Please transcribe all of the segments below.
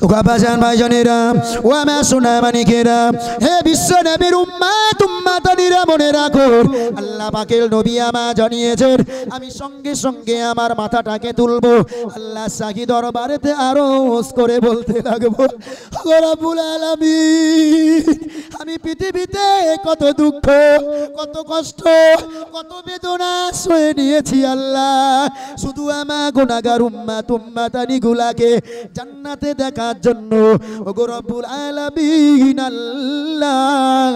ও বাবাজান ভাইজানেরা, ও আমার সোনা মানিকেরা, হে বিশ্ব নবীর উম্মত উম্মাতানিরা মনে রাখো, আল্লাহ পাকের নবী আমার জানিয়েছেন আমি সঙ্গে সঙ্গে আমার মাথাটাকে তুলবো, আল্লাহ শাহী দরবারেতে আরজ করে বলতে লাগবো, ও রব্বুল আলামিন, আমি পৃথিবীতে কত দুঃখ, কত কষ্ট, কত বেদনা সয়ে নিয়েছি আল্লাহ, শুধু আমার গুনাহগার উম্মত উম্মাতানি গুলাকে জান্নাতে দেখার জন্য। ওগো রব্বুল আলামিন আল্লাহ,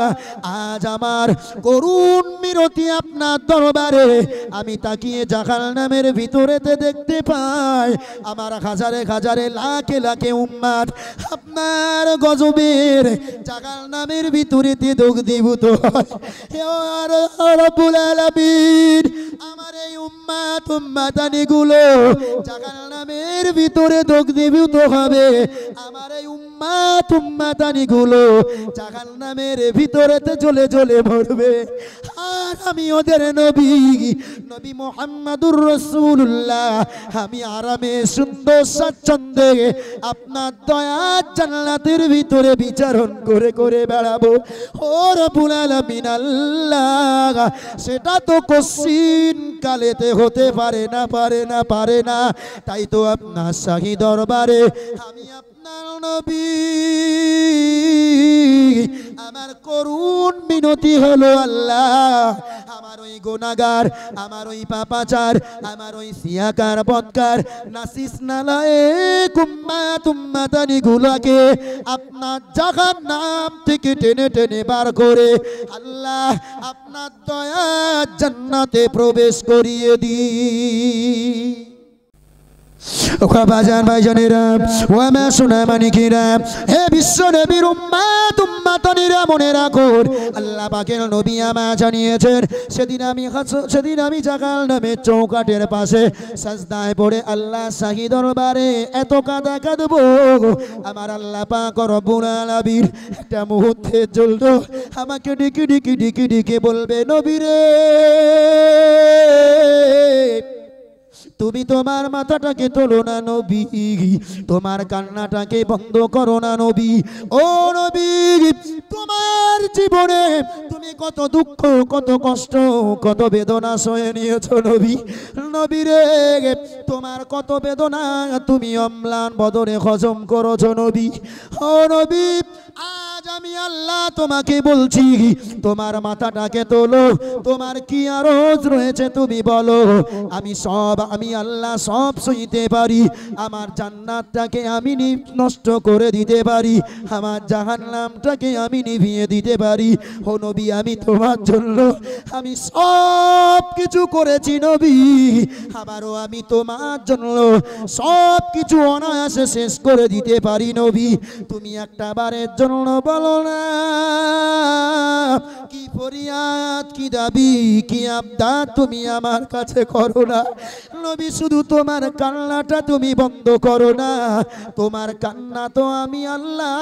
আজ আমার করুণ মিনতি আপনার দরবারে, আমি তাকিয়ে জাহান্নামের ভিতরেতে দেখতে পাই আমার হাজারে হাজারে লাখে লাখে উম্মত আপনার গজবের জাহান্নামের ভিতরেতে দগ্ধীভূত হয়। হে রব্বুল আলামিন, আমার এই উম্মত উম্মাতানি গুলো জাহান্নামের ভিতরে দগ্ধীভূত হবে, আমার এই উম্মত উম্মাতানি গুলো জাহান্নামের ভিতরেতে জ্বলে জ্বলে মরবে, আর আমি ওদের নবী নবী মুহাম্মদুর রাসূলুল্লাহ আমি আরামে সুন্দর স্বাচ্ছন্দ্যে আপনার দয়ার জান্নাতের ভিতরে বিচারণ করে করে বেড়াবো। ও রব্বুল আলামিন আল্লাহ, সেটা তো কশিন কালেতে হতে পারে না, পারে না, পারে না, তাই তো আপনার শাহী দরবারে আমি আপনার নবী আমার করুণ মিনতি হলো আল্লাহ, আমার ওই গুনাহগার, আমার ওই পাপাচার, আমার ওই সিয়াকার বদকার নাসিস নালায়েক উম্মত উম্মাতানি গুলোকে আপনার জাহান্নাম থেকে টেনে টেনে বার করে আল্লাহ আপনার দয়ার জান্নাতে প্রবেশ করিয়ে দিই। ও বাবাজান ভাইজানেরা, ও আমার সোনা মানিকেরা, হে বিশ্ব নবীর উম্মত উম্মাতানিরা মনে রাখো, আল্লাহ পাকের নবী আমার জানিয়েছেন সেদিন আমি জাহান্নামের চৌকাঠের পাশে সাজদায় পড়ে আল্লাহ শাহী দরবারে এত কাঁদা কাঁদবো, আমার আল্লাহ পাক রব্বুল আলামিন একটা মুহূর্তের জন্য আমাকে ডেকে ডেকে ডেকে ডেকে বলবে, নবী রে, তুমি তোমার মাথাটাকে তোলো না নবী, তোমার কান্নাটাকে বন্ধ করো না নবী, ও নবী, তোমার জীবনে তুমি কত দুঃখ, কত কষ্ট, কত বেদনা সয়ে নিয়েছো নবী, নবী রে, তোমার কত বেদনা তুমি অম্লান বদনে হজম করেছো নবী, ও নবী, আজ আমি আল্লাহ তোমাকে বলছি তোমার মাথাটাকে তোলো, তোমার কি আরজ রয়েছে তুমি বলো, আমি আল্লাহ সব সইতে পারি, আমার জান্নাতটাকে আমি নষ্ট করে দিতে পারি, আমার জাহান্নামটাকে আমি নিভিয়ে দিতে পারি, ও নবী, আমি তোমার জন্য আমি সব কিছু করেছি নবী, আবারও আমি তোমার জন্য সব কিছু অনায়াসে শেষ করে দিতে পারি নবী, তুমি একটা বারের জন্য বলো না কি ফরিয়াদ, কি দাবি, কি আবদার তুমি আমার কাছে করো না নবী, শুধু তোমার কান্নাটা তুমি বন্ধ করো না, তোমার কান্না তো আমি আল্লাহ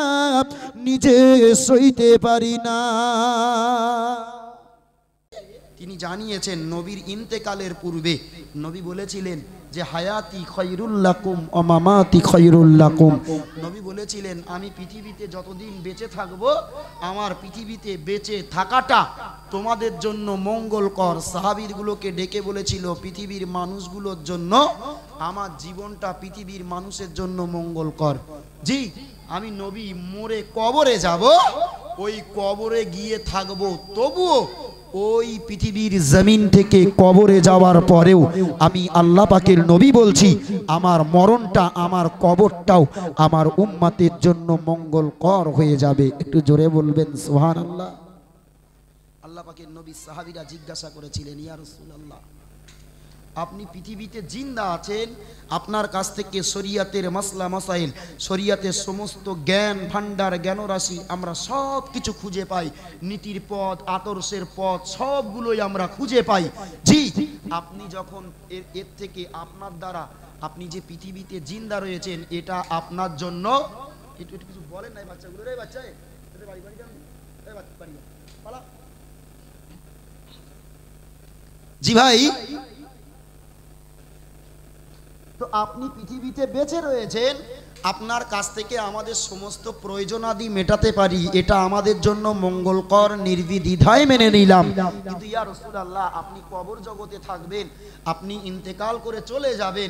নিজে সইতে পারি না। তিনি জানিয়েছেন নবীর ইন্তেকালের পূর্বে নবী বলেছিলেন যে হায়াতি খায়রুল লাকুম ওয়া মামাতি খায়রুল লাকুম, নবী বলেছিলেন আমি পৃথিবীতে যতদিন বেঁচে থাকব আমার পৃথিবীতে বেঁচে থাকাটা তোমাদের জন্য মঙ্গলকর। সাহাবীরগুলোকে ডেকে বলেছিল পৃথিবীর মানুষগুলোর জন্য আমার জীবনটা পৃথিবীর মানুষের জন্য মঙ্গলকর। জি, আমি নবী মরে কবরে যাব, ওই কবরে গিয়ে থাকবো, তবুও ওই পৃথিবীর জমিন থেকে কবরে যাওয়ার পরেও আমি আল্লাহ পাকের নবী বলছি আমার মরণটা, আমার কবরটাও আমার উম্মতের জন্য মঙ্গলকর হয়ে যাবে। একটু জোরে বলবেন সুবহানাল্লাহ। আল্লাহ পাকের নবী সাহাবীরা জিজ্ঞাসা করেছিলেন, ইয়া রাসূলুল্লাহ, আপনি পৃথিবীতে জিন্দা আছেন, আপনার কাছ থেকে শরিয়াতের মাসলা মাসাইল, শরিয়াতের সমস্ত জ্ঞান ভান্ডার, জ্ঞানরাশি আমরা সব কিছু খুঁজে পাই, নীতির পথ, আদর্শের পথ সবগুলোই আমরা খুঁজে পাই। জি, আপনি যখন এর থেকে আপনার দ্বারা আপনি যে পৃথিবীতে জিন্দা রয়েছেন এটা আপনার জন্য, একটু কিছু বলেন না বাচ্চাগুলো, রে বাচ্চা বাড়ি বাড়ি যান, বাড়ি পালা। জি ভাই, তো আপনি পৃথিবীতে বেঁচে রয়েছেন, আপনার কাছ থেকে আমাদের সমস্ত প্রয়োজনাদি মেটাতে পারি, এটা আমাদের জন্য মঙ্গলকর, নির্বিদ্বিধায় মেনে নিলাম। কিন্তু ইয়া রাসূলুল্লাহ, আপনি কবর জগতে থাকবেন, আপনি ইন্তেকাল করে চলে যাবেন,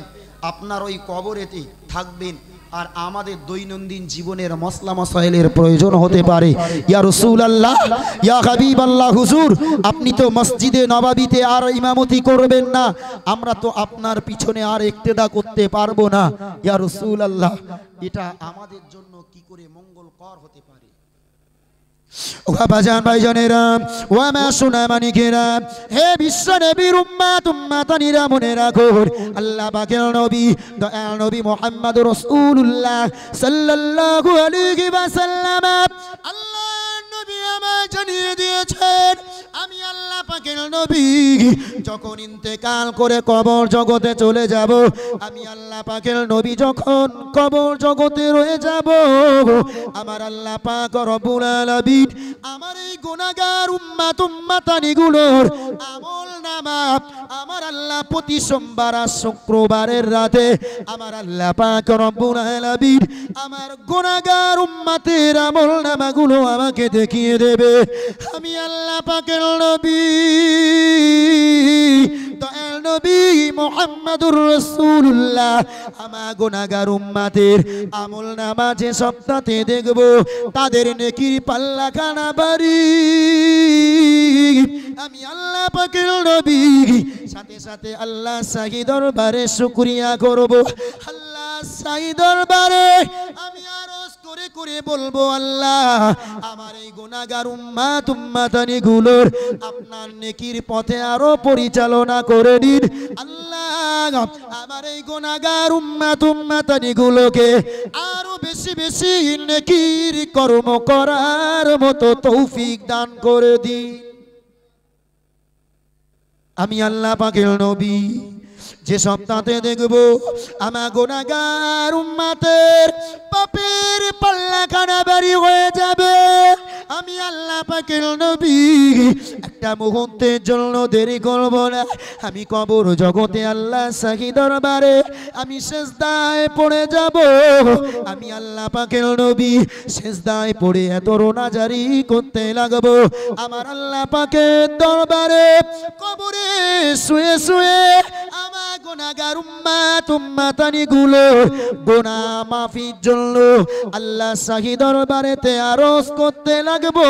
আপনার ওই কবরেতে থাকবেন, আর আমাদের দৈনন্দিন জীবনের মশলা মশাইলের প্রয়োজন হতে পারে। ইয়া রাসূলুল্লাহ, ইয়া হাবিবাল্লাহ, হুজুর আপনি তো মসজিদে নববীতে আর ইমামতি করবেন না, আমরা তো আপনার পিছনে আর ইক্তেদা করতে পারবো না। ইয়া রাসূলুল্লাহ, এটা আমাদের জন্য কি করে মঙ্গলকর হতে পারে? বাজান ভাইজানেরা, ওয়া মা সোনা মানিকেরা, হে বিশ্ব নবীর উম্মাত উম্মাতানিরা, মনে রাখো আল্লাহ পাকের নবী দয়াল নবী মুহাম্মদ রাসূলুল্লাহ সাল্লাল্লাহু আলাইহি ওয়াসাল্লাম, আল্লাহ নবী আমায় জানিয়ে দিয়েছেন, আমি আল্লাহ পাকের নবী যখন ইন্তেকাল করে কবর জগতে চলে যাব, আমি আল্লাহ পাকের নবী যখন কবর জগতে রয়ে যাব, আমার আল্লাহ পাক রব্বুল আলামিন আমার এই গুনাহগার উম্মাত উম্মাতানিগুলোর আমল নামা আমার আল্লাহ প্রতি সোমবার আর শুক্রবারের রাতে আমার আল্লাহ পাক রব্বুল আলামিন আমার গুনাহগার উম্মতের আমল নামাগুলো আমাকে দেখিয়ে দেবে। আমি আল্লাহ পাকের নবী দয়াল নবী মুহাম্মদুর রাসূলুল্লাহ আমার গুনাহগার উম্মতের আমল নামা যে সপ্তাহে দেখব, তাদের নেকির পাল্লা খানা বাড়ি আমি আল্লাহ পাকের নবী সাথে সাথে আল্লাহ শাহী দরবারে শুকরিয়া করব। আল্লাহ শাহী দরবারে আমি আরজ করে করে বলবো, আল্লাহ আমার এই গুনাহগার উম্মাত উম্মাতানিগুলোর আপনার নেকির পথে আরো পরিচালনা করে দিন। আল্লাহ আমার এই গুনাহগার উম্মাত উম্মাতানিগুলোকে আরো বেশি বেশি নেকির কর্ম করার মতো তৌফিক দান করে দিন। আমি আল্লাহ পাকের নবী যে সপ্তাহে দেখব আমার গুনাহগার উম্মতের পাপের পাল্লা খানা বাড়ি হয়ে যাবে, আমি আল্লাহ পাকের নবী একটা মুহূর্তের জন্য দেরি করব না, আমি কবর জগতে আল্লাহ শাহী দরবারে আমি সিজদায় পড়ে যাব। আমি আল্লাহ পাকের নবী সিজদায় পড়ে এত রোনাজারি করতে লাগবো, আমার আল্লাহ পাকের দরবারে কবরে শুয়ে শুয়ে আমার গুনাহগার উম্মাত উম্মাতানিগুলো গুনাহ মাফির জন্য আল্লাহ শাহী দরবারেতে আরজ করতে লাগবো।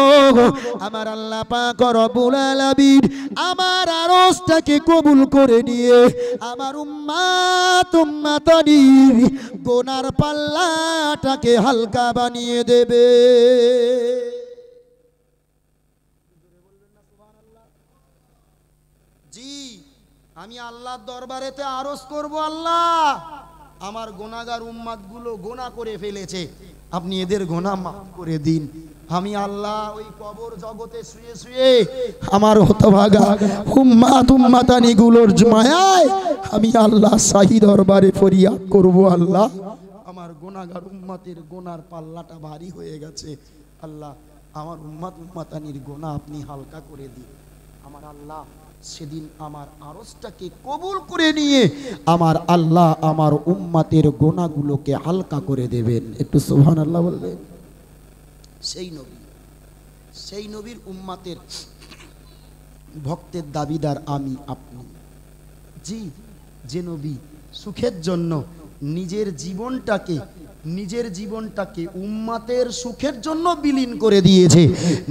আমার আল্লাহ পাক রব্বুল আলামিন আমার আরজটাকে কবুল করে নিয়ে আমার উম্মাত উম্মাতানির গুনার পাল্লাটাকে হালকা বানিয়ে দেবে। জি, আমি আল্লাহর দরবারেতে আরজ করব, আল্লাহ আমার গুনাহগার উম্মাতগুলো গুনাহ করে ফেলেছে, আপনি এদের গুনাহ মাফ করে দিন। আমি আল্লাহ ওই কবর জগতে শুয়ে শুয়ে আমার হতভাগা উম্মাত উম্মাতানিগুলোর মায়ায় আমি আল্লাহ শাহী দরবারে ফরিয়াদ করব, আল্লাহ আমার গুনাহগার উম্মাতের গুনার পাল্লাটা ভারী হয়ে গেছে, আল্লাহ আমার উম্মাত উম্মাতানির গুনাহ আপনি হালকা করে দিন। আমার আল্লাহ সেদিন আমার আরজটাকে কবুল করে নিয়ে আমার আল্লাহ আমার উম্মাতের গুনাহগুলোকে হালকা করে দেবেন। একটু সুবহানাল্লাহ বলবেন। সেই নবীর উম্মাতের ভক্তের দাবিদার আমি আপনি। জি, যে নবী সুখের জন্য নিজের জীবনটাকে উম্মাতের সুখের জন্য বিলীন করে দিয়েছে,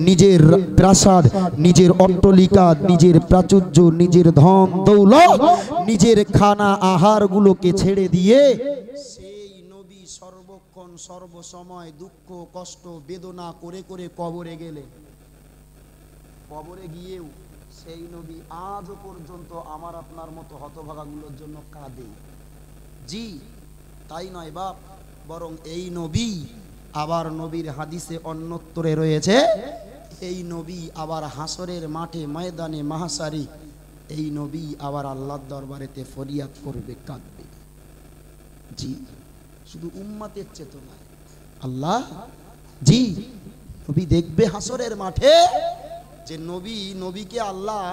নিজের প্রাসাদ, নিজের অট্টালিকা, নিজের প্রাচুর্য, নিজের ধন দৌলত, নিজের খানা আহারগুলোকে ছেড়ে দিয়ে সেই নবী সর্বক্ষণ সর্বসময় দুঃখ কষ্ট বেদনা করে করে কবরে গেলেন। কবরে গিয়েও সেই নবী আজও পর্যন্ত আমার আপনার মতো হতভাগাগুলোর জন্য কাঁদে। জি, তাই নয় বাপ, বরং এই নবী আবার নবীর হাদিসে অন্যত্তরে রয়েছে, এই নবী আবার হাসরের মাঠে ময়দানে মাহশারি এই নবী আবার আল্লাহর দরবারেতে ফরিয়াদ করবে, কাঁদবে। জি, শুধু উম্মতের চেতনায় আল্লাহ, জি নবী দেখবে হাসরের মাঠে যে নবীকে আল্লাহ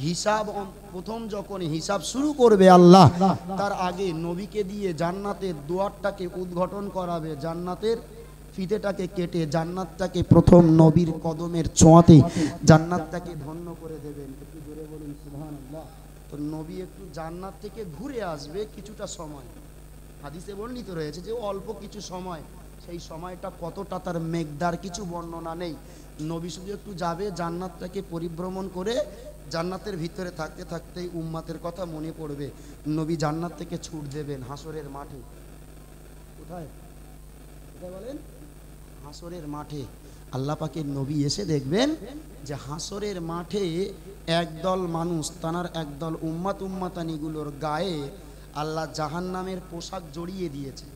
হিসাব প্রথম যখন হিসাব শুরু করবে আল্লাহ, তার আগে নবীকে দিয়ে জান্নাতের দুয়ারটাকে উদ্ঘাটন করাবে, জান্নাতের ফিতেটাকে কেটে জান্নাতটাকে প্রথম নবীর কদমের ছোঁয়াতে জান্নাতটাকে ধন্য করে দেবেন। একটু জোরে বলুন সুবহানাল্লাহ। তো নবী একটু জান্নাত থেকে ঘুরে আসবে কিছুটা সময়, হাদিসে বর্ণিত রয়েছে যে অল্প কিছু সময়, সেই সময়টা কতটা তার মেঘদার কিছু বর্ণনা নেই। নবী শুধু একটু যাবে, জান্নাতটাকে পরিভ্রমণ করে জান্নাতের ভিতরে থাকতে থাকতেই উম্মাতের কথা মনে পড়বে, নবী জান্নাত থেকে ছুট দেবেন হাসরের মাঠে। কোথায় কোথায় বলেন? হাসরের মাঠে আল্লাহ পাকের নবী এসে দেখবেন যে হাসরের মাঠে একদল মানুষ, তানার একদল উম্মাতানিগুলোর গায়ে আল্লাহ জাহান্নামের পোশাক জড়িয়ে দিয়েছে।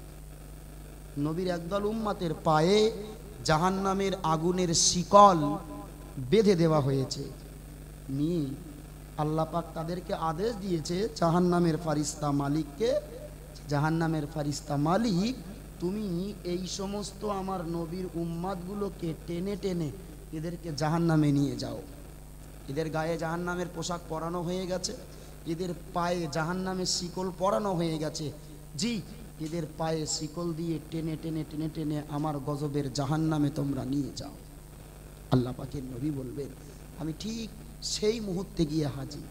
নবীর একদল উম্মাতের পায়ে জাহান্নামের আগুনের শিকল বেঁধে দেওয়া হয়েছে। নিয়ে আল্লাহ পাক তাদেরকে আদেশ দিয়েছে জাহান্নামের ফারিস্তা মালিককে, জাহান্নামের ফারিস্তা মালিক, তুমি এই সমস্ত আমার নবীর উম্মাতগুলোকে টেনে টেনে এদেরকে জাহান্নামে নিয়ে যাও। এদের গায়ে জাহান্নামের পোশাক পরানো হয়ে গেছে, এদের পায়ে জাহান্নামের শিকল পরানো হয়ে গেছে। জি, এদের পায়ে শিকল দিয়ে টেনে টেনে টেনে টেনে আমার গজবের জাহান্নামে তোমরা নিয়ে যাও। আল্লাহ পাকের নবী বলবেন, আমি ঠিক সেই মুহূর্তে গিয়ে হাজির।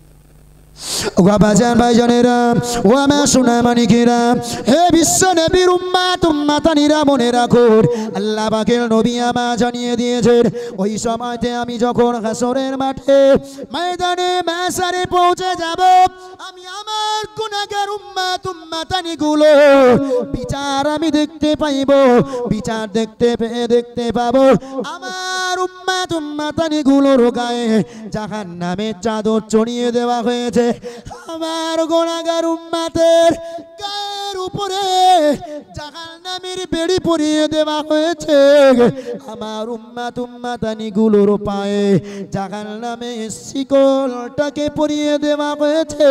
বাজান ভাইজানেরা, ও আমার সোনা মানিকেরা, হে বিশ্ব নবীর উম্মাতানিরা মনে রাখো, আল্লাহ পাকের নবী আমার জানিয়ে দিয়েছেন ওই সময়তে আমি যখন হাসরের মাঠে ময়দানে মাসারে পৌঁছে যাব, আমি আমার গুনাহগার উম্মাতানিগুলো বিচার আমি দেখতে পাইব। বিচার দেখতে পেয়ে দেখতে পাবো আমার উম্মাতানিগুলোর গায়ে জাহান্নামের চাদর চড়িয়ে দেওয়া হয়েছে। আমার গুনাহগার উম্মতের গায়ের উপরে জাহান্নামের বেড়ি পরিয়ে দেওয়া হয়েছে। আমার উম্মাতানিগুলোর পায়ে জাহান্নামের শিকলটাকে পরিয়ে দেওয়া হয়েছে।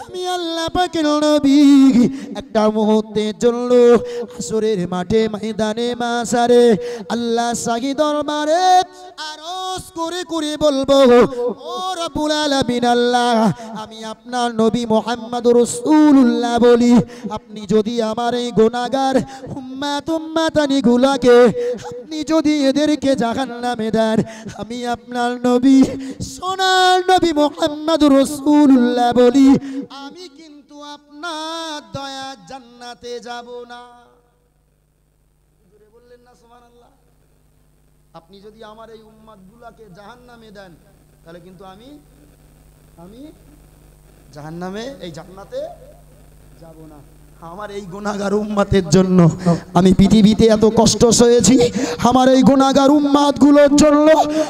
আমি আল্লাহ পাকের নবী একটা মুহূর্তের জন্য হাসরের মাঠে ময়দানে মাসারে আল্লাহ সাহি দরবারে আরজ করে করে বলবো, ও রব্বুল আলামিন আল্লাহ, আমি আপনার নবী মুহাম্মদুর রাসূলুল্লাহ বলি, আপনি যদি আমার এই গুনাহগার উম্মাতানিগুলোকে আপনি যদি এদেরকে জাহান্নামে দেন, আমি আপনার নবী সোনার নবী মুহাম্মদুর রাসূলুল্লাহ বলি, আমি কিন্তু আপনার দয়া জান্নাতে যাব না। বললেন না সুবহানাল্লাহ? আপনি যদি আমার এই উম্মাতগুলোকে জাহান্নামে দেন, তাহলে কিন্তু আমি জাহান্নামে, এই জান্নাতে যাব না। আমার এই গুনাহগার উম্মতের জন্য আমি পৃথিবীতে এত কষ্ট সয়েছি, আমার এই গুনাহগার উম্মতগুলোর জন্য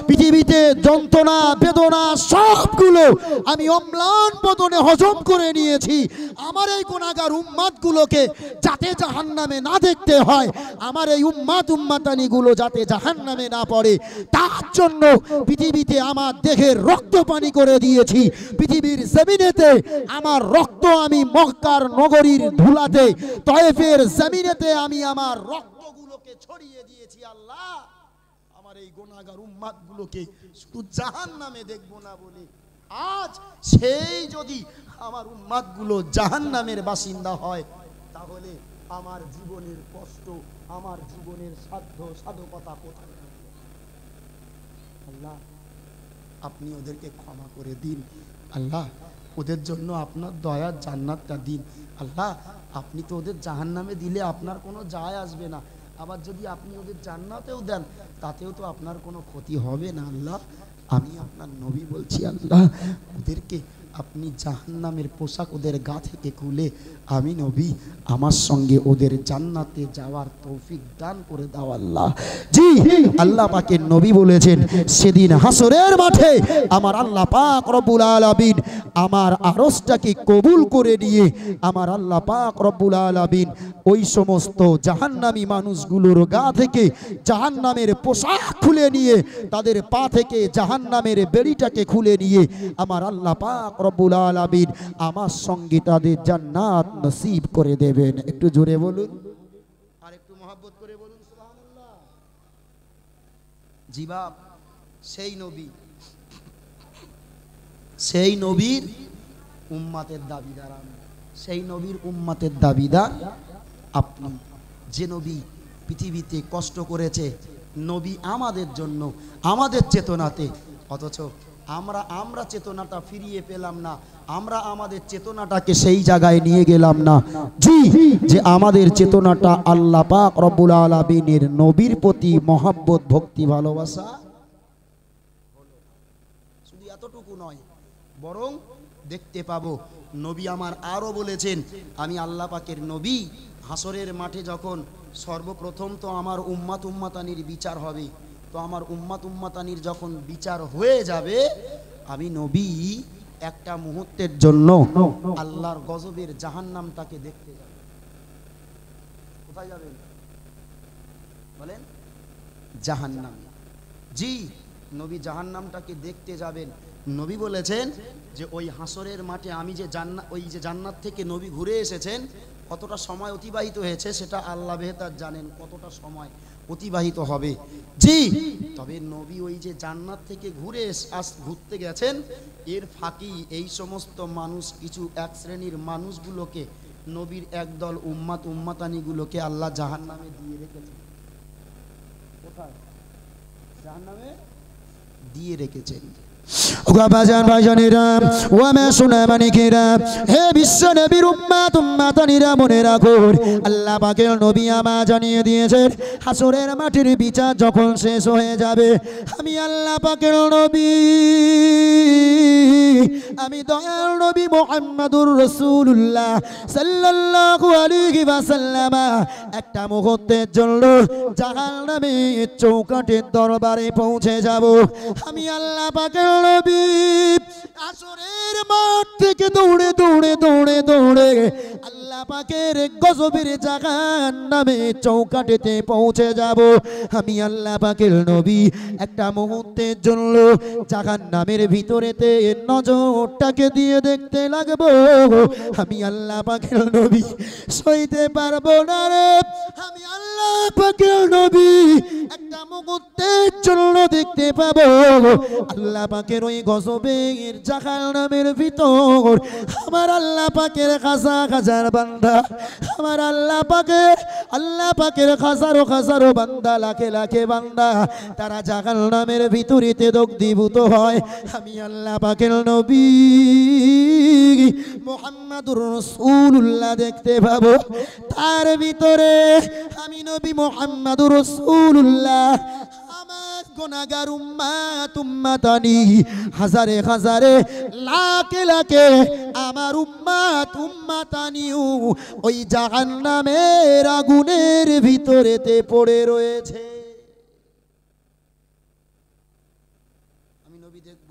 পৃথিবীতে যন্ত্রণা বেদনা সবগুলো আমি অম্লান বদনে হজম করে নিয়েছি। আমার এই গুনাহগার উম্মতগুলোকে যাতে জাহান্নামে না দেখতে হয়, আমার এই উম্মাতানিগুলো যাতে জাহান্নামে না পড়ে, তার জন্য পৃথিবীতে আমার দেহের রক্ত পানি করে দিয়েছি। পৃথিবীর জমিনেতে আমার রক্ত আমি মক্কার নগরীর ধুলাতে তয়েফের জমিনেতে আমি আমার রক্তগুলোকে ছড়িয়ে দিয়েছি। আল্লাহ, আমার এই গুনাহগার উম্মতগুলোকে শুধু জাহান্নামে দেখব না বলে আজ সেই যদি আমার উম্মতগুলো জাহান্নামের বাসিন্দা হয়, তাহলে আমার জীবনের কষ্ট, আমার জীবনের সাধকতা কোথায়? আল্লাহ, আপনি ওদেরকে ক্ষমা করে দিন। আল্লাহ, ওদের জন্য আপনার দয়ার জান্নাতটা দিন। আল্লাহ, আপনি তো ওদের জাহান্নামে দিলে আপনার কোনো যায় আসবে না, আবার যদি আপনি ওদের জান্নাতেও দেন তাতেও তো আপনার কোনো ক্ষতি হবে না। আল্লাহ, আমি আপনার নবী বলছি, আল্লাহ, ওদেরকে আপনি জাহান্নামের পোশাক ওদের গা থেকে খুলে আমি নবী আমার সঙ্গে ওদের জান্নাতে যাওয়ার তৌফিক দান করে দাও আল্লাহ। জি, আল্লাহ পাকের নবী বলেছেন, সেদিন হাসরের মাঠে আমার আল্লাহ পাক রব্বুল আলামিন আমার আরশটাকে কবুল করে নিয়ে আমার আল্লাহ পাক রব্বুল আলামিন ওই সমস্ত জাহান্নামী মানুষগুলোর গা থেকে জাহান্নামের পোশাক খুলে নিয়ে, তাদের পা থেকে জাহান্নামের বেড়িটাকে খুলে নিয়ে আমার আল্লাহ পাক রব্বুল আলামিন আমার সঙ্গে তাদের জান্নাত নসিব করে দেবেন। একটু জোরে বলুন, আর একটু মহব্বত করে বলুন সুবহানাল্লাহ। জি বাপ, সেই নবী সেই নবীর উম্মতের দাবিদার আমি, সেই নবীর উম্মতের দাবিদার আপনি। যে নবী পৃথিবীতে কষ্ট করেছে, নবী আমাদের জন্য, আমাদের চেতনাতে, অথচ আমরা চেতনাটা ফিরিয়ে পেলাম না, আমরা আমাদের চেতনাটাকে সেই জায়গায় নিয়ে গেলাম না জি, যে আমাদের চেতনাটা আল্লাহ পাক রব্বুল আলামিনের নবীর প্রতি মহব্বত, ভক্তি, ভালোবাসা। শুধু এতটুকু নয়, বরং দেখতে পাবো নবী আমার আরো বলেছেন, আমি আল্লাহ পাকের নবী হাসরের মাঠে যখন সর্বপ্রথম তো আমার উম্মাত উম্মাতানির বিচার হবে, তো আমার উম্মাত উম্মাতানির যখন বিচার হয়ে যাবে, আমি নবী একটা মুহূর্তের জন্য আল্লাহর গজবের জাহান্নামটাকে দেখতে যাব। কোথায় যাবেন বলেন? জাহান্নাম। জি, নবী জাহান্নামটাকে দেখতে যাবেন। নবী বলেছেন যে ওই হাসরের মাঠে আমি যে জান্নাত থেকে নবী ঘুরে এসেছেন, কতটা সময় অতিবাহিত হয়েছে সেটা আল্লাহ বেহতার জানেন, কতটা সময় অতিবাহিত হবে। জি, তবে নবী ওই যে জান্নাত থেকে ঘুরতে গেছেন, এর ফাঁকি এই সমস্ত মানুষ, কিছু এক শ্রেণীর মানুষগুলোকে, নবীর একদল উম্মাত উম্মাতানিগুলোকে আল্লাহ জাহান্নামে দিয়ে রেখেছেন। কোথায়? জাহান্নামে দিয়ে রেখেছেন। বাজান ভাইজানেরা, ও মা সোনা মানিকেরা, হে বিশ্ব নবীর উম্মাত উম্মাতানিরা, মনে রাখো আল্লাহ পাকের নবী আমার জানিয়ে দিয়েছেন, হাসরের মাঠের বিচার যখন শেষ হয়ে যাবে, আমি আল্লাহ পাকের নবী, আমি দয়াল নবী মুহাম্মদুর রাসূলুল্লাহ সাল্লাল্লাহু আলাইহি ওয়াসাল্লাম একটা মুহূর্তের জন্য জাহান্নামের চৌকাঠের দরবারে পৌঁছে যাব। আমি আল্লাহ পাকের নবী আসরের মাঠ থেকে দৌড়ে দৌড়ে দৌড়ে দৌড়ে আল্লাহ পাকের গজবের জাহান্নামের চৌকাঠেতে পৌঁছে যাব। আমি আল্লাহ পাকের নবী একটা মুহূর্তের জন্য জাহান্নামের ভিতরেতে নজরটাকে দিয়ে দেখতে লাগবো। আমি আল্লাহ পাকের নবী সইতে পারবো না রে। আমি আল্লাহ পাকের নবী একটা মুহূর্তের জন্য দেখতে পাবো আল্লাহ পাকের ওই গজবের জাহান্নামের ভিতর আমার আল্লাহ পাকের হাজার বান্দা, আমার আল্লাহ পাকের হাজারো হাজারো বান্দা, লাখে লাখে বান্দা, তারা জাহান্নামের ভিতরেতে দগ্ধীভূত হয়। আমি আল্লাহ পাকের নবী মুহাম্মদুর রাসূলুল্লাহ দেখতে পাবো। তার ভিতরে আমি নবী মুহাম্মদুর রাসূলুল্লাহ, আমার গুনাহগার উম্মাত উম্মাতানি, হাজারে হাজারে লাখে লাখে আমার উম্মাত উম্মাতানিও ওই জাহান্নামের আগুনের ভিতরেতে পড়ে রয়েছে। আমি নবী দেখব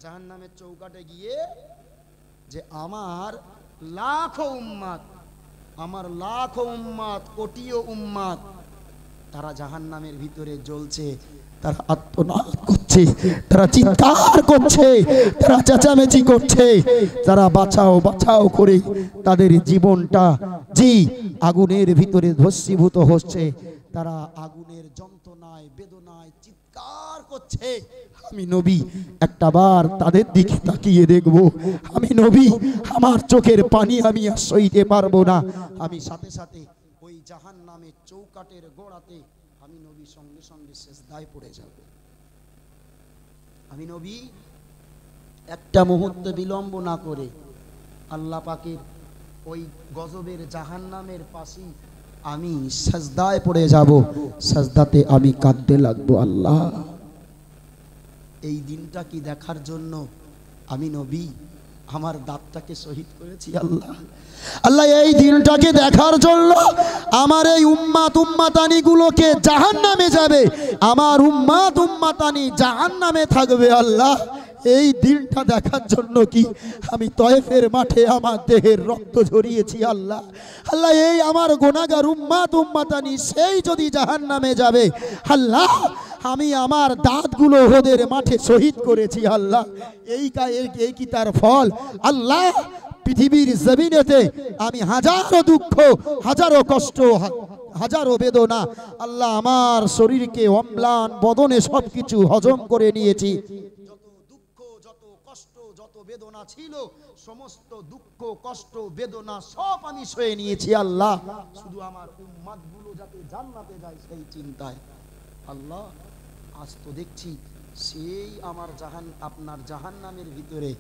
জাহান্নামের চৌকাঠে গিয়ে যে আমার লাখো উম্মাত, আমার লাখো উম্মাত, কোটিও উম্মাত, তারা জাহান্নামের ভিতরে জ্বলছে, তারা আত্মনাদ করছে, তারা চিৎকার করছে, তারা চেঁচামেচি করছে, তারা বাঁচাও বাঁচাও করে তাদের জীবনটা জি আগুনের ভিতরে ভস্মীভূত হচ্ছে, তারা আগুনের যন্ত্রণায় বেদনায় চিৎকার করছে। আমি নবী একটা বার তাদের দিকে তাকিয়ে দেখব। আমি নবী আমার চোখের পানি আমি আর সইতে পারবো না। আমি সাথে সাথে ওই জাহান্নামের চৌকাঠের গোড়াতে আমি নবী সঙ্গে সঙ্গে সিজদায় পড়ে যাব। আমি নবী একটা মুহূর্ত বিলম্ব না করে আল্লাহ পাকের ওই গজবের জাহান্নামের পাশে আমি সিজদায় পড়ে যাব। সিজদাতে আমি কাঁদতে লাগবো, আল্লাহ এই দিনটা কি দেখার জন্য আমি নবী আমার দাঁতটাকে শহীদ করেছি। আল্লাহ আল্লাহ এই দিনটাকে দেখার জন্য আমার এই উম্মাত উম্মাতানি গুলোকে জাহান্নামে যাবে, আমার উম্মাত উম্মাতানি জাহান্নামে থাকবে। আল্লাহ এই দিনটা দেখার জন্য কি আমি তয়েফের মাঠে আমার দেহের রক্ত ঝরিয়েছি। আল্লাহ আল্লাহ এই আমার গুনাহগার উম্মাত উম্মাতানি সেই যদি জাহান্নামে যাবে, আল্লাহ আমি আমার দাঁতগুলো ওদের মাঠে শহীদ করেছি। আল্লাহ এই কি তার ফল? আল্লাহ পৃথিবীর জমিনেতে আমি হাজারো দুঃখ, হাজারো কষ্ট, হাজারো বেদনা, আল্লাহ আমার শরীরকে অম্লান বদনে সবকিছু হজম করে নিয়েছি। যত দুঃখ, যত কষ্ট, যত বেদনা ছিল, সমস্ত দুঃখ কষ্ট বেদনা সব আমি সয়ে নিয়েছি আল্লাহ, শুধু আমার উম্মতগুলো যাতে জান্নাতে যায় সেই চিন্তায়। আল্লাহ আজ তো দেখছি সেই আমার আপনার জাহান্নামের ভিতরে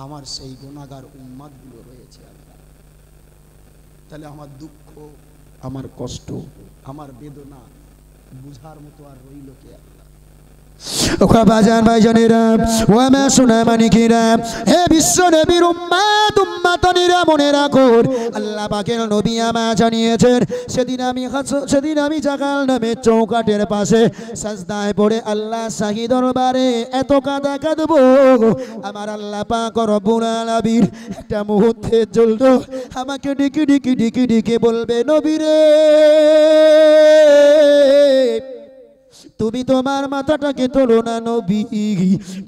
আমার সেই গুনাহগার উম্মতগুলো রয়েছে আল্লাহ। তাহলে আমার দুঃখ, আমার কষ্ট, আমার বেদনা বুঝার মতো আর রইল কে আল্লাহ? বাজান ভাইজানেরা, ও আমার সোনা মানিকেরা, হে বিশ্ব নবীর উম্মাতনিরা মনে রাখো, আল্লাহ পাকের নবী আমায় জানিয়েছেন, সেদিন আমি জাগাল নামে চৌকাঠের পাশে সাজদায় পড়ে আল্লাহ শাহী দরবারে এত কাঁদবো, আমার আল্লাহ পাক রব্বুল আলামিন একটা মুহূর্তের জন্য আমাকে ডেকে ডেকে ডেকে ডেকে বলবে, নবী রে, তুমি তোমার মাথাটাকে তোলো না নবী,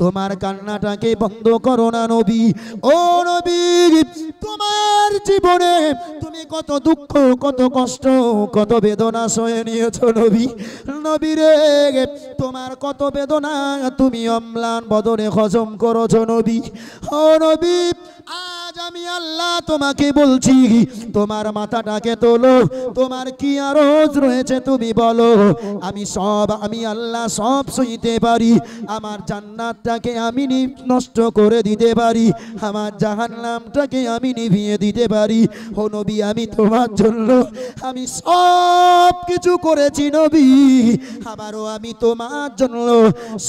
তোমার কান্নাটাকে বন্ধ করো না নবী। ও নবী, তোমার জীবনে তুমি কত দুঃখ, কত কষ্ট, কত বেদনা সয়ে নিয়েছো নবী। নবী রে, তোমার কত বেদনা তুমি অম্লান বদনে হজম করেছো নবী। ও নবী, আজ আমি আল্লাহ তোমাকে বলছি, তোমার মাথাটাকে তোলো, তোমার কি আরজ রয়েছে তুমি বলো, আমি আল্লাহ সব সইতে পারি। আমার জান্নাতটাকে আমি নষ্ট করে দিতে পারি, আমার জাহান্নামটাকে আমি নিভিয়ে দিতে পারি। ও নবী, আমি তোমার জন্য আমি সব কিছু করেছি নবী, আবারও আমি তোমার জন্য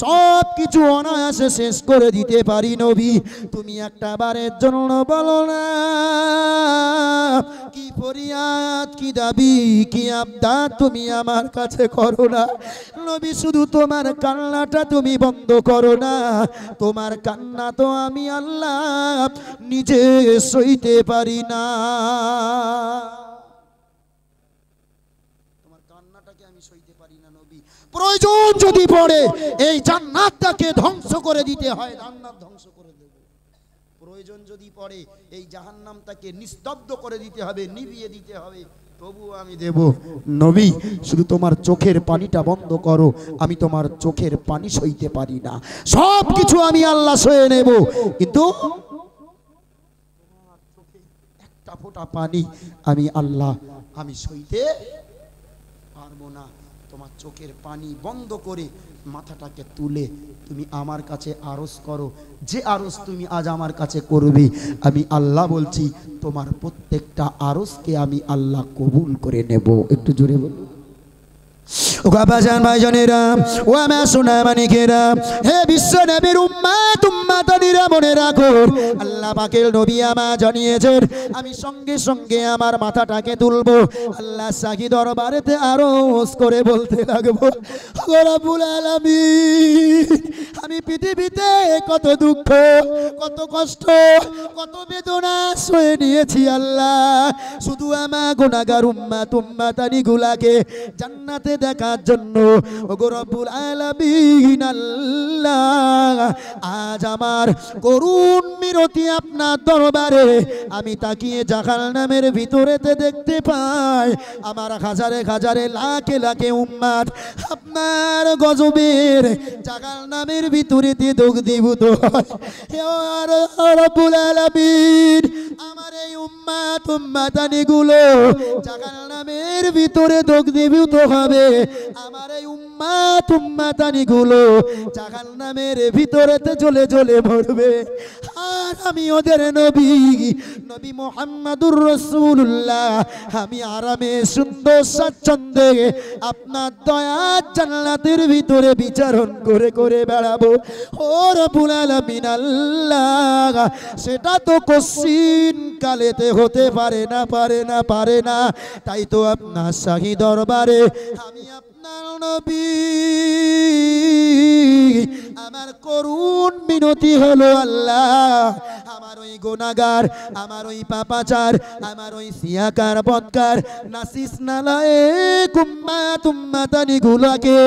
সব কিছু অনায়াসে শেষ করে দিতে পারি নবী। তুমি একটা বারের জন্য বলো না, কি ফরিয়াদ, কি দাবি, কি আবদার তুমি আমার কাছে করো না নবী। শুধু তোমার কান্নাটা তুমি বন্ধ করো না, তোমার কান্না তো আমি আল্লাহ নিজে সইতে পারি না। তোমার কান্নাটাকে আমি সইতে পারি না নবী। প্রয়োজন যদি পড়ে এই জান্নাতটাকে ধ্বংস করে দিতে হয়, জান্নাত ধ্বংস করে দেব। প্রয়োজন যদি পড়ে এই জাহান্নামটাকে নিস্তব্ধ করে দিতে হবে, নিভিয়ে দিতে হবে, তবু আমি দেব নবী। শুধু তোমার চোখের পানিটা বন্ধ করো, আমি তোমার চোখের পানি সইতে পারি না। সব কিছু আমি আল্লাহ সয়ে নেব, কিন্তু তোমার চোখে একটা ফোঁটা পানি আমি আল্লাহ আমি সইতে পারবো না। তোমার চোখের পানি বন্ধ করে মাথাটাকে তুলে তুমি আমার কাছে আরজ করো, যে আরজ তুমি আজ আমার কাছে করবে, আমি আল্লাহ বলছি তোমার প্রত্যেকটা আরজকে আমি আল্লাহ কবুল করে নেব। একটু জোরে বলুন। ও বাজান ভাইজানেরা, ও আমার সোনা মানিকেরা, হে বিশ্ব নবীর উম্মাতনিরা মনে রাখো, আল্লাহ পাকের নবী আমায় জানিয়েছেন, আমি সঙ্গে সঙ্গে আমার মাথাটাকে তুলবো, আল্লাহ শাহী দরবারেতে আরজ করে বলতে লাগবো, ও রব্বুল আলামিন, আমি পৃথিবীতে কত দুঃখ, কত কষ্ট, কত বেদনা সয়ে নিয়েছি আল্লাহ, শুধু আমার গুনাহগার উম্মাতানিগুলাকে জান্নাতে দেখার জন্য। ওগো রব্বুল আলামিন আল্লাহ, আজ আমার করুণ মিনতি আপনার দরবারে, আমি তাকিয়ে জাহান্নামের ভিতরেতে দেখতে পাই আমার হাজারে হাজারে লাখে লাখে উম্মত আপনার গজবের জাহান্নামের ভিতরেতে দগ্ধীভূত হয়। হে রব্বুল আলামিন, আমার এই উম্মাতানিগুলো জাহান্নামের ভিতরে দগ্ধীভূত হবে, আমার এই উম্মাতানিগুলো জাহান্নামের ভিতরেতে জ্বলে জ্বলে মরবে, আর আমি ওদের নবী মুহাম্মাদুর রাসূলুল্লাহ, আমি আরামে সুন্দর স্বাচ্ছন্দ্যে আপনার দয়ার জান্নাতের ভিতরে বিচারণ করে করে বেড়াবো। ও রব্বুল আলামিন আল্লাহ, সেটা তো কশিন কালেতে হতে পারে না, পারে না, পারে না। তাই তো আপনার শাহী দরবারে আমি আপনার নবী, আমার করুণ মিনতি হলো আল্লাহ, আমার ওই গুনাহগার, আমার ওই পাপাচার, আমার ওই সিয়াকার বদকার নাসিস নালায়েক উম্মাতানিগুলোকে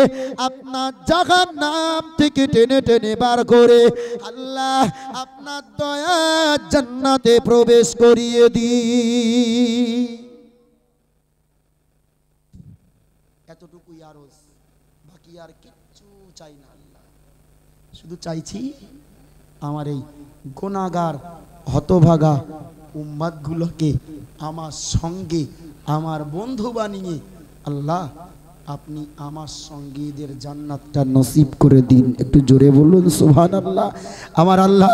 আপনার জাহান্নাম থেকে টেনে টেনে বার করে আল্লাহ আপনার দয়ার জান্নাতে প্রবেশ করিয়ে দিই। এতটুকুই আরজ, বাকি আর কিচ্ছু চাই না আল্লাহ, শুধু চাইছি আমার এই গুনাহগার হতভাগা উম্মতগুলোকে আমার সঙ্গে আমার বন্ধু বানিয়ে আল্লাহ আপনি আমার সঙ্গীদের জান্নাতটা নসিব করে দিন। একটু জোরে বলুন সুবহানাল্লাহ। আমার আল্লাহ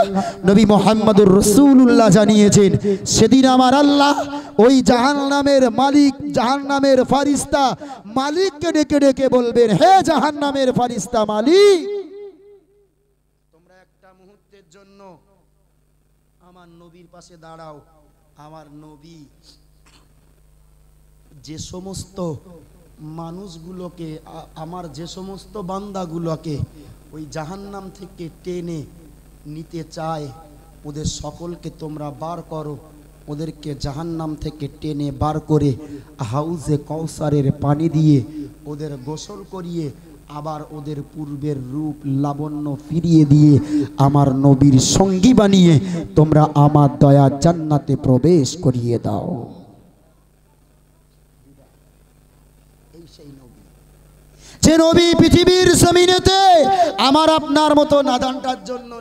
নবী মুহাম্মদুর রাসূলুল্লাহ জানিয়েছেন, সেদিন আমার আল্লাহ ওই জাহান্নামের মালিক, জাহান্নামের ফেরেশতা মালিককে ডেকে ডেকে বলবেন, হে জাহান্নামের ফেরেশতা মালিক, তোমরা একটা মুহূর্তের জন্য আমার নবীর পাশে দাঁড়াও। আমার নবী যে সমস্ত মানুষগুলোকে, আমার যে সমস্ত বান্দাগুলোকে ওই জাহান্নাম থেকে টেনে নিতে চায়, ওদের সকলকে তোমরা বার করো। ওদেরকে জাহান্নাম থেকে টেনে বার করে হাউজে কাউসারের পানি দিয়ে ওদের গোসল করিয়ে আবার ওদের পূর্বের রূপ লাবণ্য ফিরিয়ে দিয়ে আমার নবীর সঙ্গী বানিয়ে তোমরা আমার দয়া জান্নাতে প্রবেশ করিয়ে দাও। এই সেই নবী, যে নবী পৃথিবীর জমিনেতে আমার আপনার মতো নাদানটার জন্য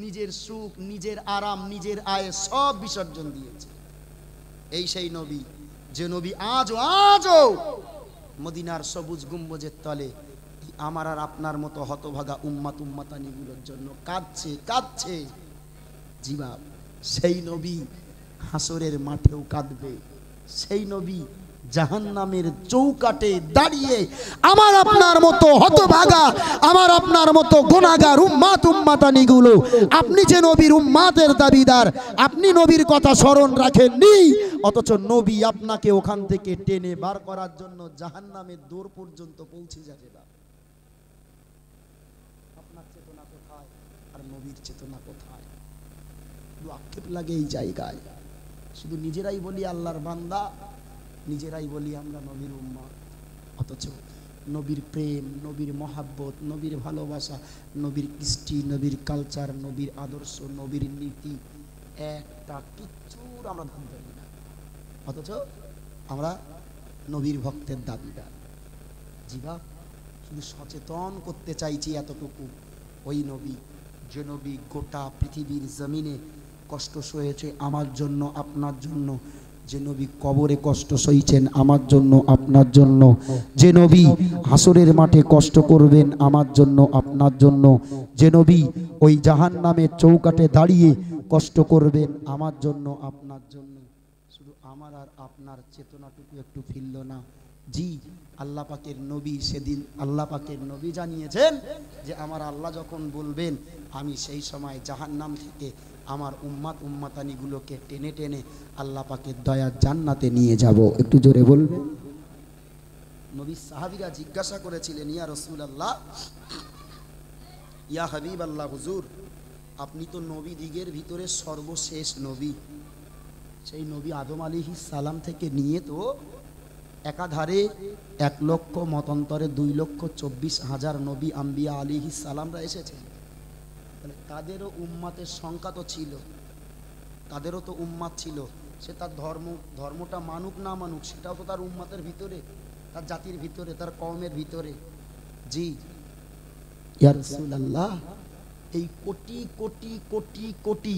নিজের সুখ, নিজের আরাম, নিজের আয় সব বিসর্জন দিয়েছে। এই সেই নবী, যে নবী আজও মদিনার সবুজ গম্বুজের তলে আমার আর আপনার মতো হতভাগা উম্মাত উম্মাতানিগুলোর জন্য কাঁদছে। জিবা, সেই নবী হাসরের মাঠেও কাঁদবে। সেই নবী জাহান্নামের চৌকাটে দাঁড়িয়ে আমার আপনার মতো হতভাগা, আমার আপনার মতো গুনাহগার উম্মাত উম্মাতানিগুলো, আপনি যে নবীর উম্মাতের দাবিদার, আপনি নবীর কথা স্মরণ রাখেননি, অথচ নবী আপনাকে ওখান থেকে টেনে বার করার জন্য জাহান্নামের দূর পর্যন্ত পৌঁছে যাবে। আপনার চেতনা কোথায় আর নবীর চেতনা কোথায়? শুধু আক্ষেপ লাগে এই জায়গায়, শুধু নিজেরাই বলি আল্লাহর বান্দা, নিজেরাই বলি আমরা নবীর উম্মত, অথচ নবীর প্রেম, নবীর মহাব্বত, নবীর ভালোবাসা, নবীর কৃষ্টি, নবীর কালচার, নবীর আদর্শ, নবীর নীতি একটা কিচ্ছুর আমরা ধান করি না, অথচ আমরা নবীর ভক্তের দাবিদার। জিবা, শুধু সচেতন করতে চাইছি এতটুকু, ওই নবী, যে নবী গোটা পৃথিবীর জমিনে কষ্ট সয়েছে আমার জন্য আপনার জন্য, যে নবী কবরে কষ্ট সইছেন আমার জন্য আপনার জন্য, যে নবী হাসরের মাঠে কষ্ট করবেন আমার জন্য আপনার জন্য, যে নবী ওই জাহান্নামের চৌকাটে দাঁড়িয়ে কষ্ট করবেন আমার জন্য আপনার জন্য, শুধু আমার আর আপনার চেতনাটুকু একটু ফিরল না। জি, আল্লাহ পাকের নবী, সেদিন আল্লাহ পাকের নবী জানিয়েছেন যে আমার আল্লাহ যখন বলবেন, আমি সেই সময় জাহান্নাম থেকে আমার উম্মাত উম্মাতানিগুলোকে টেনে টেনে আল্লাহ পাকের দয়া জান্নাতে নিয়ে যাব। একটু জোরে বলবেন। নবী সাহাবীরা জিজ্ঞাসা করেছিলেন, ইয়া রাসূলুল্লাহ, ইয়া হাবিব আল্লাহ, হুজুর আপনি তো নবী দিগের ভিতরে সর্বশেষ নবী, সেই নবী আদম আলাইহিস সালাম থেকে নিয়ে তো একাধারে 1 লক্ষ মতান্তরে 2,24,000 নবী আম্বিয়া আলাইহিস সালামরা এসেছে। তাহলে তাদেরও উম্মাতের সংখ্যা তো ছিল, তাদেরও তো উম্মাত ছিল, সে তার ধর্মটা মানুক না মানুক সেটাও তো তার উম্মাতের ভিতরে, তার জাতির ভিতরে, তার কওমের ভিতরে। জি ইয়া রাসূলুল্লাহ, এই কোটি কোটি কোটি কোটি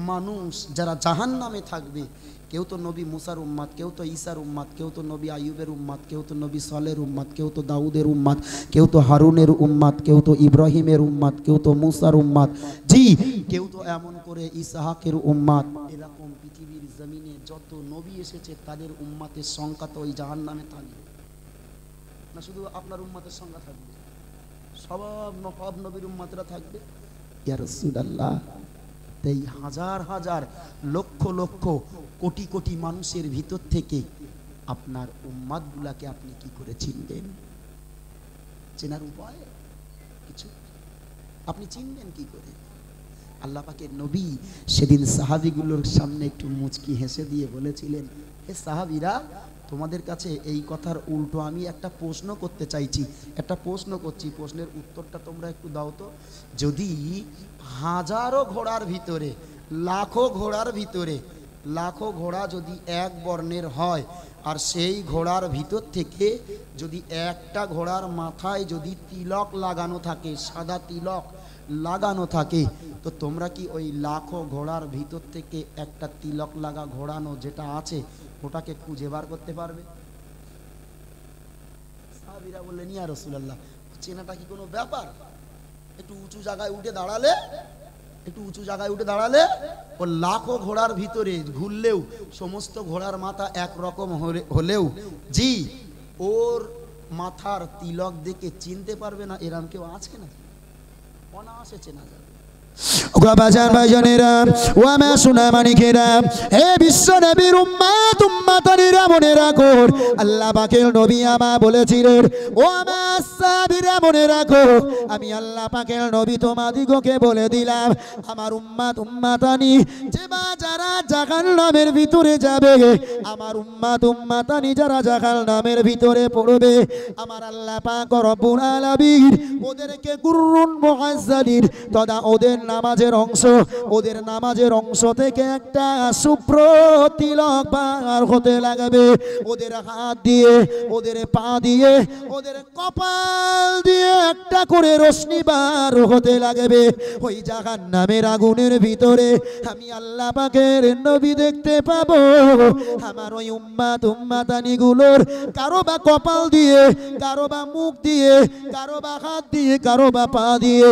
মানুষ যারা জাহান্নামে থাকবে, কেউ তো নবী মুসার উম্মাত, কেউ তো ঈসার উম্মাত, কেউ তো নবী আইয়ুবের উম্মাত, কেউ তো নবী সালের উম্মাত, কেউ তো দাউদের উম্মাত, কেউ তো হারুনের উম্মাত, কেউ তো ইব্রাহিমের উম্মাত, কেউ তো মুসার উম্মাত, জি কেউ তো এমন করে ইসহাকের উম্মাত। এরকম পৃথিবীর জমিনে যত নবী এসেছে তাদের উম্মাতের সংখ্যা তো ওই জাহান্নামে থাকবে না, শুধু আপনার উম্মাতের সংখ্যা থাকবে, সব নবীর উম্মাতরা থাকবে। ইয়া রাসূলুল্লাহ, এই হাজার হাজার লক্ষ লক্ষ কোটি কোটি মানুষের ভিতর থেকে আপনার উম্মাতগুলাকে আপনি কি করে চিনবেন? চেনার উপায় কিছু? আপনি চিনবেন কি করে? আল্লাহ পাকের নবী সেদিন সাহাবীগুলোর সামনে একটু মুচকি হেসে দিয়ে বলেছিলেন, হে সাহাবীরা, তোমাদের কাছে এই কথার উল্টো আমি একটা প্রশ্ন করতে চাইছি, একটা প্রশ্ন করছি, প্রশ্নের উত্তরটা তোমরা একটু দাও তো। যদি হাজারো ঘোড়ার ভিতরে, লাখো ঘোড়ার ভিতরে, লাখো ঘোড়া যদি এক বর্ণের হয়, আর সেই ঘোড়ার ভিতর থেকে যদি একটা ঘোড়ার মাথায় যদি তিলক লাগানো থাকে, সাদা তিলক, লাগানো থাকে। তো তোমরা কি ওই লাখো ঘোড়ার ভিতর থেকে একটা তিলক লাগা ঘোড়ানো যেটা আছে ওটাকে খুঁজে বার করতে পারবে? সাহাবীরা বললেন, ইয়া রাসূলুল্লাহ, চেনাটা কি কোনো ব্যাপার? একটু উঁচু জায়গায় উঠে দাঁড়ালে ও লাখো ঘোড়ার ভিতরে ঘুরলেও সমস্ত ঘোড়ার মাথা একরকম হলেও জি ওর মাথার তিলক দেখে চিনতে পারবে না এরম কেউ আছে না? অনায়াসে চেনা যাবে। বাজান ভাইজানেরা ও আমার সোনা মানিকেরা, হে বিশ্ব নবীর উম্মত উম্মতানিরা মনে রাখো, আল্লাহ পাকের নবী আমার বলেছিলেন, ও আমার সাহাবীরা মনে রাখো, আমি আল্লাহ পাকের নবী তোমাদিগকে বলে দিলাম, আমার উম্মত উম্মতানি যে বা যারা জাহান্নামের ভিতরে যাবে, আমার উম্মত উম্মতানি যারা জাহান্নামের ভিতরে পড়বে, আমার আল্লাহ পাক রব্বুল আলামিন ওদেরকে কুররুন মুআজ্জালিন তদা ওদের নামাজের অংশ থেকে একটা শুভ্র তিলক বার হতে লাগবে। ওদের হাত দিয়ে, ওদের পা দিয়ে, ওদের কপাল দিয়ে একটা করে রশ্মি বার হতে লাগবে। ওই জাহান্নামের আগুনের ভিতরে আমি আল্লাহ পাকের নবী দেখতে পাবো। আমার ওই উম্মাতানি গুলোর কারো বা কপাল দিয়ে, কারো বা মুখ দিয়ে, কারো বা হাত দিয়ে, কারো বা পা দিয়ে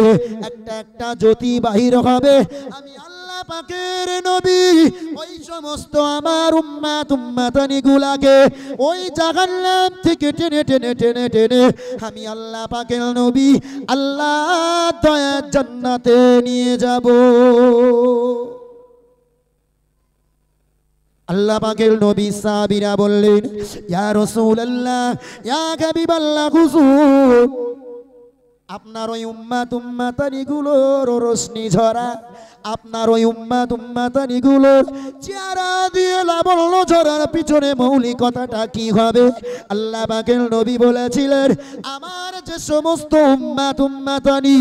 একটা একটা জ্যোতি বাহির হবে। আমি আল্লাহ পাকের নবী ওই সমস্ত আমার উম্মাতানি গুলাকে ওই জাহান্নাম থেকে টেনে টেনে টেনে টেনে আমি আল্লাহ পাকের নবী আল্লাহ দয়ার জান্নাতে নিয়ে যাব। আল্লাহ পাকের নবী সাহাবীরা বললেন, ইয়া রাসূলুল্লাহ, ইয়া হাবিবাল্লাহ, হুজুর আপনার ওই উম্মাতানি গুলোর রোশনি ঝরা, আপনার ওই উম্মাতানি গুলোর চেহারা দিয়ে লাবণ্য ঝরার পিছনে মৌলিকতাটা কি হবে? আল্লাহ পাকের নবী বলেছিলেন, আমার যে সমস্ত উম্মাতানি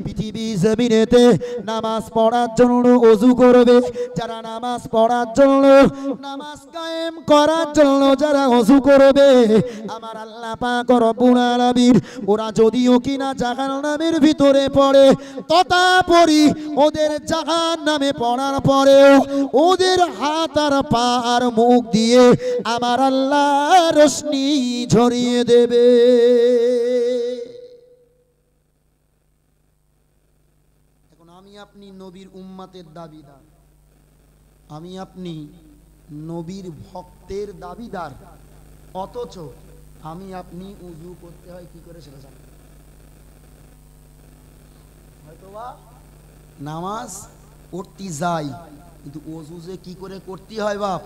পৃথিবী জমিনেতে নামাজ পড়ার জন্য ওযু করবে, যারা নামাজ পড়ার জন্য, নামাজ কায়েম করার জন্য যারা ওযু করবে, আমার আল্লাহ পাক রব্বুল আলামিন ওরা যদিও কিনা জাহান্নামের ভিতরে পড়ে, তথাপি ওদের জাহান্নামে পড়ার পরেও ওদের হাত আর পা আর মুখ দিয়ে আমার আল্লাহ রোশনি ঝরিয়ে দেবে। এখন আমি আপনি নবীর উম্মতের দাবিদার, আমি আপনি নবীর ভক্তের দাবিদার, অথচ আমি আপনি উযু করতে হয় কি করে সেটা জানি। হয়তোবা নামাজ পড়তে যাই, কিন্তু ওযু যে কি করে করতে হয় বাপ,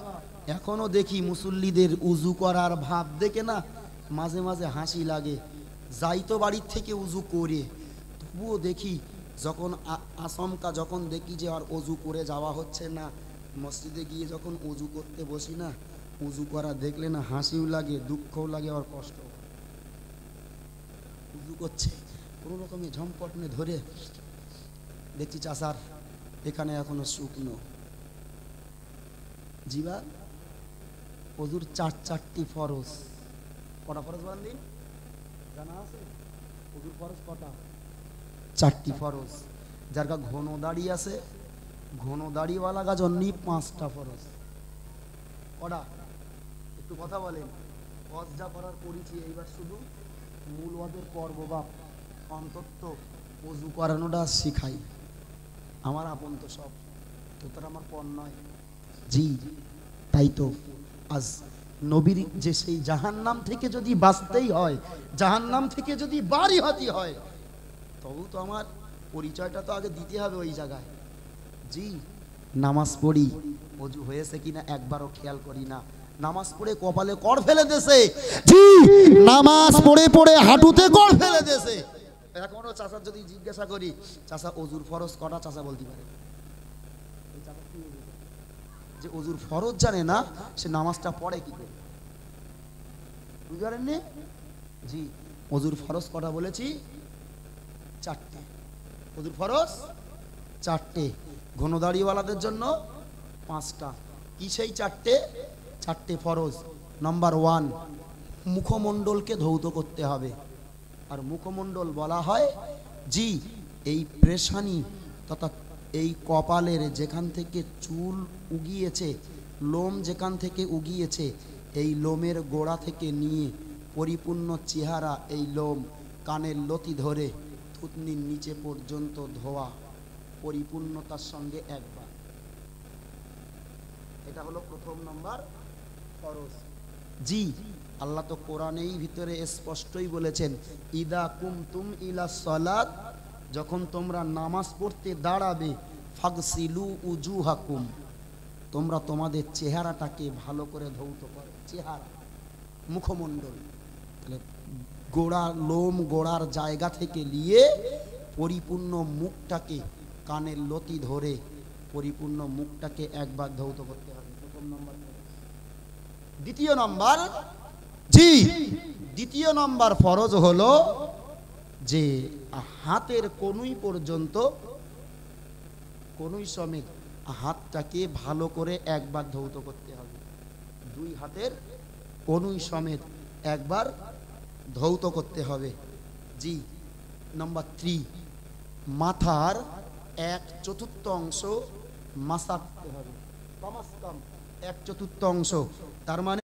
এখনো দেখি মুসল্লিদের উযু করার ভাব দেখে না মাঝে মাঝে হাসি লাগে। যাই তো বাড়ির থেকে উযু করে, তবুও দেখি যখন আচমকা যখন দেখি যে আর উযু করে যাওয়া হচ্ছে না, মসজিদে গিয়ে যখন উযু করতে বসি না, উযু করা দেখলে না হাসিও লাগে, দুঃখও লাগে, আর কষ্ট। উযু করছে কোনো রকমে ঝম্পটনে ধরে দেখছি চাষার এখানে এখনো শুকনো। জিবা ওযুর চারটি ফরজ। কটা ফরজ বলেন দিন, জানা আছে? ওযুর ফরজ কটা? 4টি ফরজ। যার গা ঘন দাড়ি আছে, ঘন দাড়িওয়ালা গা জন্যই 5টা ফরজ। কটা? একটু কথা বলেন। ওয়াজ যা করার করেছি, এইবার শুধু মূল ওয়াজের পর্ব বাপ, অন্তত ওযু করানোটা শিখাই। আমার আপন তো সব, তো তার আমার পণ নয়। জি তাই তো আজ নবীর যে সেই জাহান্নাম থেকে যদি বাঁচতেই হয়, জাহান্নাম থেকে যদি বাড়ি হতে হয়, তবু তো আমার পরিচয়টা তো আগে দিতে হবে ওই জায়গায়। জি নামাজ পড়ি, ওযু হয়েছে কিনা একবারও খেয়াল করি না। নামাজ পড়ে কপালে কর ফেলে দেছে, জি নামাজ পড়ে পড়ে হাঁটুতে কর ফেলে দেছে। এখনো চাচা যদি জিজ্ঞাসা করি, চাচা ওযুর ফরজ কটা, চাচা বলতে পারে। যে ওযুর ফরজ জানে না, সে নামাজটা পড়ে কি করে? বুঝতে পারেননি? জি ওযুর ফরজ কটা বলেছি? 4টে। ওযুর ফরজ 4টে, ঘন দাড়িওয়ালাদের জন্য 5টা। কি সেই 4টে ফরজ? নাম্বার 1, মুখমণ্ডলকে ধৌত করতে হবে। আর মুখমণ্ডল বলা হয় জি এই পেশানি তথা এই কপালের যেখান থেকে চুল উগিয়েছে, লোম যেখান থেকে উগিয়েছে, এই লোমের গোড়া থেকে নিয়ে পরিপূর্ণ চেহারা, এই লোম কানের লতি ধরে থুতনির নিচে পর্যন্ত ধোয়া পরিপূর্ণতার সঙ্গে একবার। এটা হলো প্রথম নম্বর ফরজ। জি, আল্লাহ তো কোরআনেই ভিতরে স্পষ্টই বলেছেন, ইদা কুমতুম ইলা সালাত, যখন তোমরা নামাজ পড়তে দাঁড়াবে, ফাগসিলু উজুহাকুম, তোমরা তোমাদের চেহারাটাকে ভালো করে ধৌত করো। চেহারা, মুখমণ্ডল, তাহলে গোড়া লোম গোড়ার জায়গা থেকে নিয়ে পরিপূর্ণ মুখটাকে কানের লতি ধরে পরিপূর্ণ মুখটাকে একবার ধৌত করতে হবে। প্রথম নম্বর। দ্বিতীয় নম্বর, জি, দ্বিতীয় নম্বর ফরজ হলো যে হাতের কনুই পর্যন্ত, কনুই সমেত হাতটাকে ভালো করে একবার ধৌত করতে হবে। দুই হাতের কনুই সমেত একবার ধৌত করতে হবে। জি। নম্বর 3, মাথার 1/4 অংশ মাসাজ করতে হবে, কম 1/4 অংশ, তার মানে